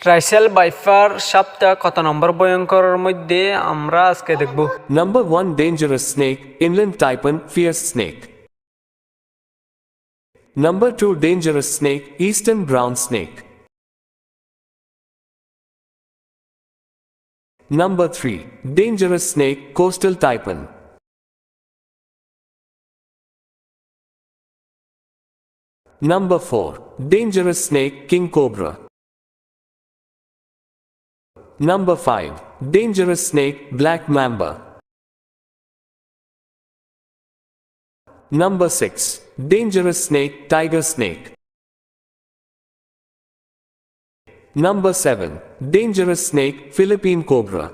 ট্রাইসেল by far সাতটা কত নম্বর ভয়ঙ্করের মধ্যে আমরা আজকে দেখব। Number 1 Dangerous snake, inland typhoon, fierce snake. Number 2 Dangerous snake, eastern brown snake. Number 3 Dangerous snake, coastal typhoon. Number 4 Dangerous snake, king cobra. Number 5 Dangerous snake, black mamba. Number 6 Dangerous snake, tiger snake. Number 7 Dangerous snake, Philippine cobra.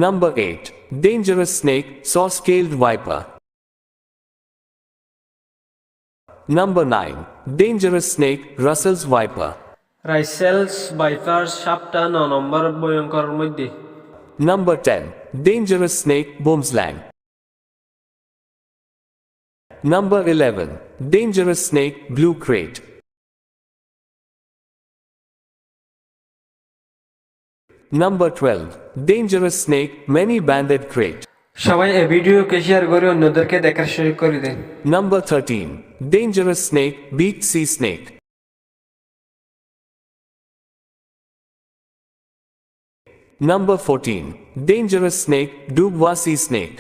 Number 8 Dangerous snake, saw-scaled viper. Number 9 Dangerous snake, Russell's viper. Russell's viper সাতটা 9 নম্বর ভয়ঙ্করের মধ্যে। Number 10 Dangerous snake, boomslang. Number 11 Dangerous snake, blue crate. Number 12 Dangerous snake, many-banded crate. সবাই এই ভিডিওকে share করে অন্যদেরকে দেখার সুযোগ করে দেন। Number 13 Dangerous snake, beaked sea snake. Number 14 Dangerous snake, Dubois sea snake.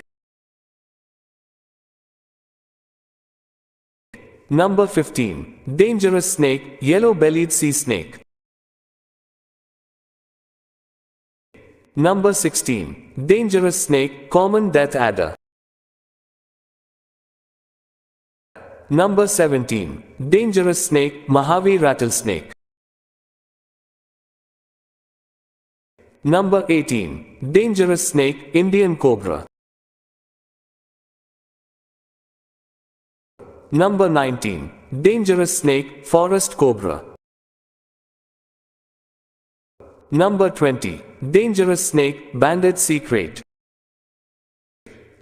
Number 15 Dangerous snake, yellow-bellied sea snake. Number 16 Dangerous snake, common death adder. Number 17 Dangerous snake, Mojave rattlesnake. Number 18 Dangerous snake, Indian cobra. Number 19 Dangerous snake, forest cobra. Number 20 Dangerous snake, banded sea crate.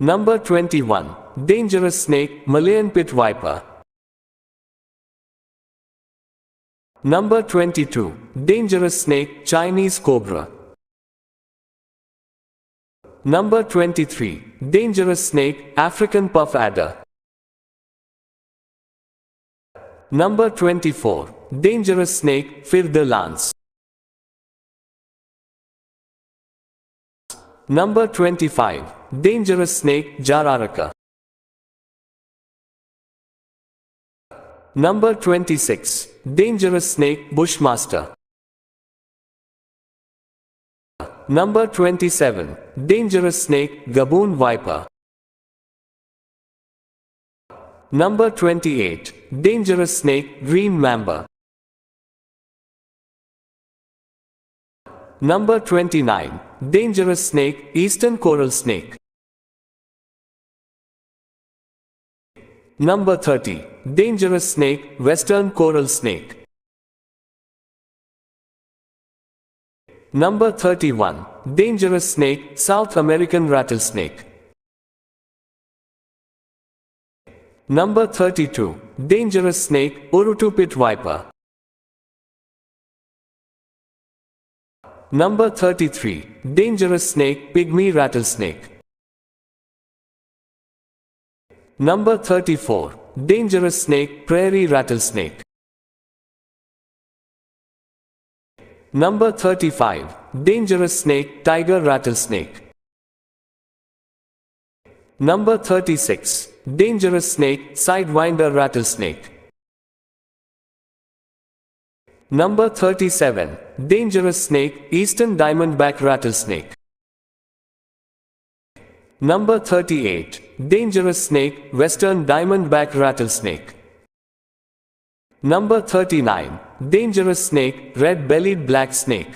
Number 21 Dangerous snake, Malayan pit viper. Number 22 Dangerous snake, Chinese cobra. Number 23 Dangerous snake, African puff adder. Number 24 Dangerous snake, fer de lance. Number 25 Dangerous snake, jararaca. Number 26 Dangerous snake, bushmaster. Number 27 Dangerous snake, gaboon viper. Number 28 Dangerous snake, green mamba. Number 29 Dangerous snake, eastern coral snake. Number 30 Dangerous snake, western coral snake. Number 31 Dangerous snake, South American rattlesnake. Number 32 Dangerous snake, Urutu pit viper. Number 33 Dangerous snake, pygmy rattlesnake. Number 34 Dangerous snake, prairie rattlesnake. Number 35 Dangerous snake, tiger rattlesnake. Number 36 Dangerous snake, sidewinder rattlesnake. Number 37 Dangerous snake, eastern diamondback rattlesnake. Number 38 Dangerous snake, western diamondback rattlesnake. Number 39 Dangerous snake, red-bellied black snake.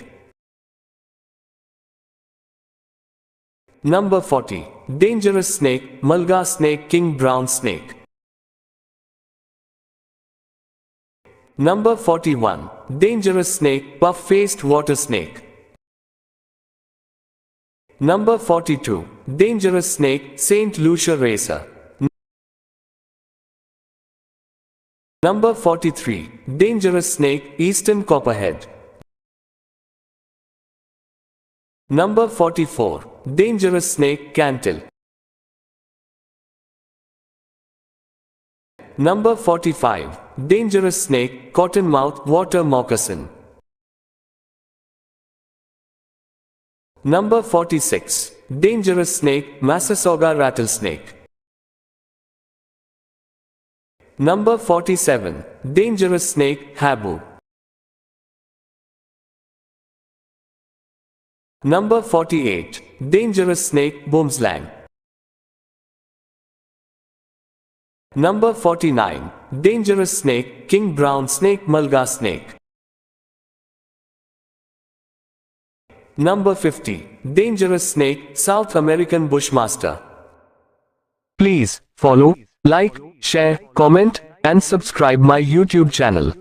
Number 40 Dangerous snake, mulga snake, king brown snake. Number 41 Dangerous snake, puff-faced water snake. Number 42 Dangerous snake, Saint Lucia racer. Number 43. Dangerous snake, eastern copperhead. Number 44. Dangerous snake, cantil. Number 45. Dangerous snake, cottonmouth water moccasin. Number 46. Dangerous snake, Massasauga rattlesnake. Number 47. Dangerous snake, habu. Number 48. Dangerous snake, boomslang. Number 49. Dangerous snake, king brown snake, mulga snake. Number 50. Dangerous snake, South American bushmaster. Please follow, like, share, comment, and subscribe my YouTube channel.